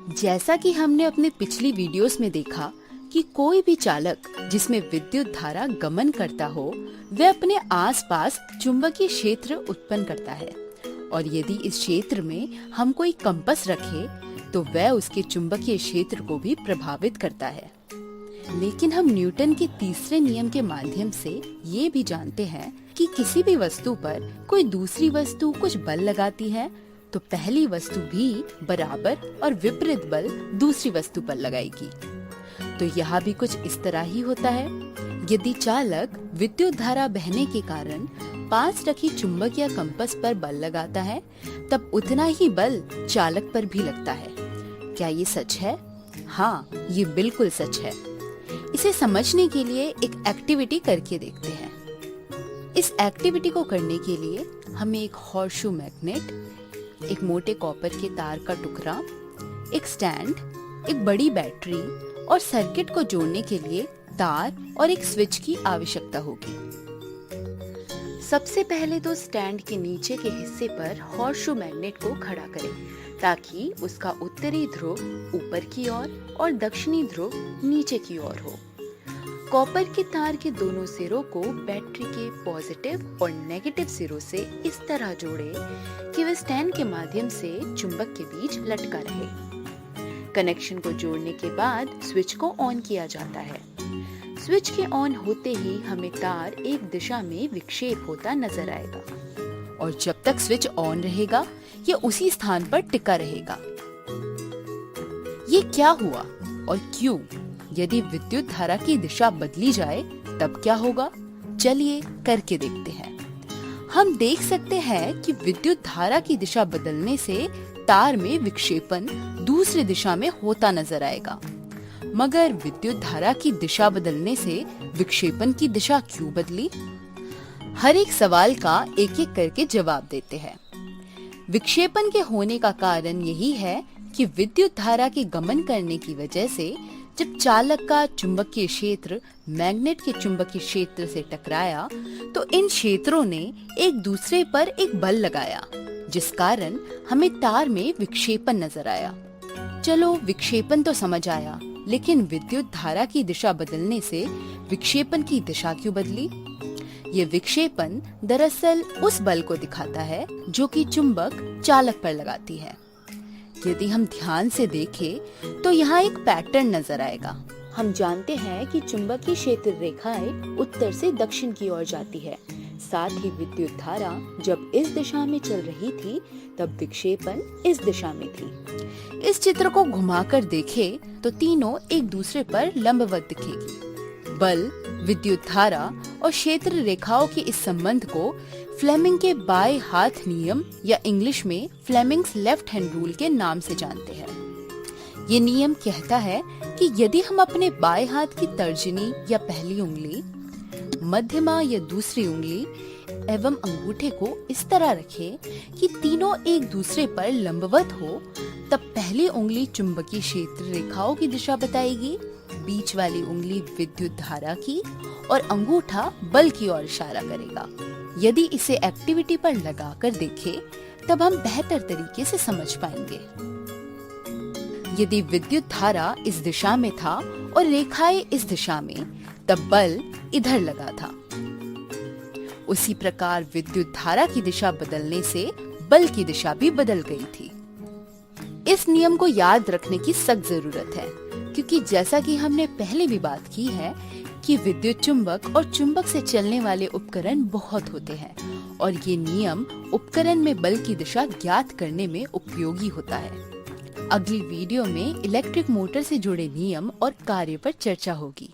जैसा कि हमने अपने पिछली वीडियोस में देखा कि कोई भी चालक जिसमें विद्युत धारा गमन करता हो वह अपने आसपास चुंबकीय क्षेत्र उत्पन्न करता है और यदि इस क्षेत्र में हम कोई कंपास रखें तो वह उसके चुंबकीय क्षेत्र को भी प्रभावित करता है। लेकिन हम न्यूटन के तीसरे नियम के माध्यम से ये भी जानते हैं कि किसी भी वस्तु पर कोई दूसरी वस्तु कुछ बल लगाती है तो पहली वस्तु भी बराबर और विपरीत बल दूसरी वस्तु पर लगाएगी। तो यहाँ भी कुछ इस तरह ही होता है। यदि चालक विद्युत धारा बहने के कारण पास रखी चुंबक या कंपास पर बल लगाता है तब उतना ही बल चालक पर भी लगता है। क्या ये सच है? हाँ, ये बिल्कुल सच है। इसे समझने के लिए एक एक्टिविटी करके देखते हैं। इस एक्टिविटी को करने के लिए हमें एक हॉर्सशू मैग्नेट, एक मोटे कॉपर के तार का टुकड़ा, एक स्टैंड, एक बड़ी बैटरी और सर्किट को जोड़ने के लिए तार और एक स्विच की आवश्यकता होगी। सबसे पहले तो स्टैंड के नीचे के हिस्से पर हॉर्सशू मैग्नेट को खड़ा करें ताकि उसका उत्तरी ध्रुव ऊपर की ओर और दक्षिणी ध्रुव नीचे की ओर हो। कॉपर के तार के दोनों सिरों को बैटरी के पॉजिटिव और नेगेटिव सिरों से इस तरह जोड़ें कि वे स्टैंड के माध्यम से चुंबक के बीच लटका रहे। कनेक्शन को जोड़ने के बाद स्विच को ऑन किया जाता है। स्विच के ऑन होते ही हमें तार एक दिशा में विक्षेप होता नजर आएगा और जब तक स्विच ऑन रहेगा यह उसी स्थान पर टिका रहेगा। ये क्या हुआ और क्यों? यदि विद्युत धारा की दिशा बदली जाए तब क्या होगा? चलिए करके देखते हैं। हम देख सकते हैं कि विद्युत धारा की दिशा बदलने से तार में विक्षेपण दूसरी दिशा में होता नजर आएगा। मगर विद्युत धारा की दिशा बदलने से विक्षेपण की दिशा क्यों बदली? हर एक सवाल का एक एक करके जवाब देते हैं। विक्षेपण के होने का कारण यही है कि विद्युत धारा के गमन करने की वजह से जब चालक का चुंबकीय क्षेत्र मैग्नेट के चुंबकीय क्षेत्र से टकराया तो इन क्षेत्रों ने एक दूसरे पर एक बल लगाया जिस कारण हमें तार में विक्षेपण नजर आया। चलो विक्षेपण तो समझ आया, लेकिन विद्युत धारा की दिशा बदलने से विक्षेपण की दिशा क्यों बदली? ये विक्षेपण दरअसल उस बल को दिखाता है जो कि चुंबक चालक पर लगाती है। यदि हम ध्यान से देखें तो यहाँ एक पैटर्न नजर आएगा। हम जानते हैं कि चुंबकीय क्षेत्र रेखाएं उत्तर से दक्षिण की ओर जाती है। साथ ही विद्युत धारा जब इस दिशा में चल रही थी तब विक्षेपण इस दिशा में थी। इस चित्र को घुमाकर देखें तो तीनों एक दूसरे पर लंबवत दिखेगी। बल, विद्युत धारा और क्षेत्र रेखाओं के इस संबंध को फ्लेमिंग के बाएं हाथ नियम या इंग्लिश में फ्लेमिंग्स लेफ्ट हैंड रूल के नाम से जानते हैं। ये नियम कहता है कि यदि हम अपने बाएं हाथ की तर्जनी या पहली उंगली, मध्यमा या दूसरी उंगली एवं अंगूठे को इस तरह रखें कि तीनों एक दूसरे पर लंबवत हो, तब पहली उंगली चुंबकीय क्षेत्र रेखाओं की दिशा बताएगी, बीच वाली उंगली विद्युत धारा की और अंगूठा बल की ओर इशारा करेगा। यदि इसे एक्टिविटी पर लगाकर देखें तब हम बेहतर तरीके से समझ पाएंगे। यदि विद्युत धारा इस दिशा में था और रेखाएं इस दिशा में, तब बल इधर लगा था। उसी प्रकार विद्युत धारा की दिशा बदलने से बल की दिशा भी बदल गई थी। इस नियम को याद रखने की सख्त जरूरत है क्योंकि जैसा कि हमने पहले भी बात की है कि विद्युत चुंबक और चुंबक से चलने वाले उपकरण बहुत होते हैं और ये नियम उपकरण में बल की दिशा ज्ञात करने में उपयोगी होता है। अगली वीडियो में इलेक्ट्रिक मोटर से जुड़े नियम और कार्य पर चर्चा होगी।